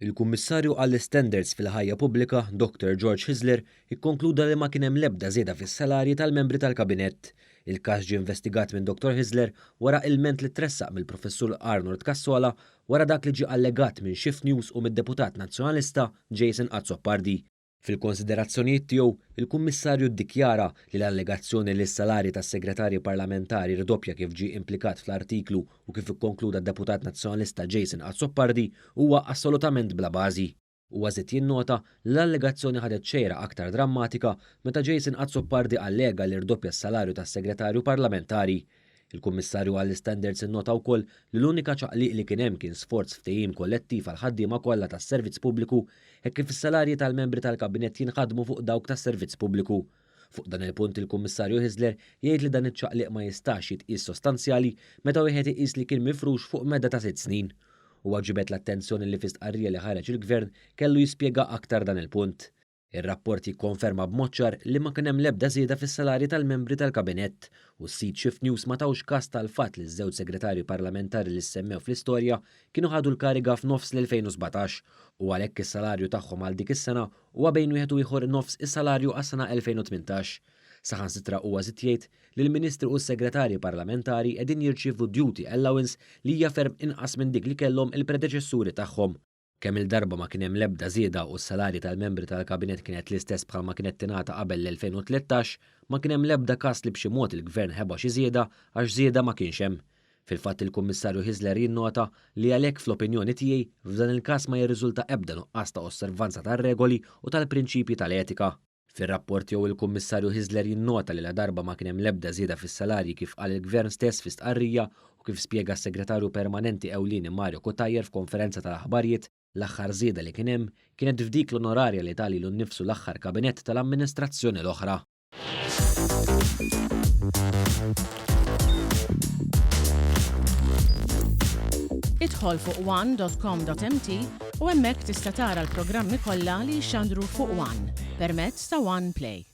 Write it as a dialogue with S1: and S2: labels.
S1: Il-Kummissarju għall-Standards fil-ħajja pubblika, Dr. George Hisler, ikkonkluda li ma kien hemm l-ebda żieda fis-salarji tal-membri tal-Kabinett. Il-każ ġie investigat minn Dr. Hisler wara ilment li tressaq mill-Professur Arnold Cassola wara dak li ġie allegat minn Shift News u mid-Deputat Nazzjonalista Jason Azzopardi. Fil-konsiderazzjonijiet tiegħu, il-Kummissarju ddikjara li l-allegazzjoni li s-salarji tas-segretarji parlamentari rdoppja kif ġie implikat fl-artiklu u kif ikkonkluda d-Deputat Nazzjonalista Jason Azzopardi huwa assolutament bla bażi. Huwa żied jinnota li l-allegazzjoni ħadet xejra aktar drammatika meta Jason Azzopardi allega li rdoppja s-salarju tas-segretarju parlamentari. Il-Kummissarju għall-Standards innota wkoll li l-unika ċaqliq li kien hemm kien sforz ftehim kollettiv għal ħaddiema kollha tas-servizz pubbliku hekk kif is-salarji tal-membri tal-Kabinett jinħadmu fuq dawk tas-servizz pubbliku. Fuq dan il-punt il-Kummissarju Hisler jgħid li dan iċ-ċaqliq ma jistax jitqies sostanzjali meta wieħed iqis li kien mifrux fuq medda ta' 6 snin. Huwa ġibed l-attenzjoni li fis-stqarrija li ħareġ il-Gvern kellu jispjega aktar dan il-punt. Ir-rapport jikkonferma b'mod ċar li ma kien hemm l-ebda żieda fis-salarji tal-membri tal-Kabinett u s-sit Shift News ma tawx każ tal-fatt li ż-żewġ segretarji parlamentari li semmew fl-istorja kienu ħadu l-kariga f'nofs l-2017 u għalhekk is-salarju tagħhom għal dik is-sena huwa bejn wieħed u ieħor nofs is-salarju għas-sena 2018. Saħansitra huwa żied jgħid li l-Ministru u s-Segretarji Parlamentari qegħdin jirċievu duty allowance li hija ferm inqas minn dik li kellhom il-predeċessuri tagħhom. Kemm il-darba ma kien hemm l-ebda żieda u s-salarji tal-membri tal-Kabinett kienet l-istess bħalma kienet tingħata qabel l-2013, ma kien hemm l-ebda każ li b'xi mod il-Gvern ħeba xi żieda għax żieda ma kienx hemm. Fil-fatt il-Kummissarju Hisler jinnota li għalhekk fl-opinjoni tiegħi f'dan il-każ ma jirriżulta ebda nuqqas ta' osservanza tar-regoli u tal-prinċipji tal-etika. Fir-rapport jew il-Kummissarju Hisler jinnota li la darba ma kien hemm l-ebda żieda fis-salarji kif qal il-Gvern stess fi stqarrija u kif spjega s-Segretarju Permanenti ewlieni Mario Cutajer f'konferenza tal-aħbarijiet l-aħħar żieda li kien hemm kienet f'dik l-onorarja li tali lilu nnifsu l-aħħar kabinett tal-amministrazzjoni l-oħra.
S2: Idħol fuq one.com.mt u hemmhekk tista' tara l-programmi kollha li jxandru fuq One permezz ta' One Play.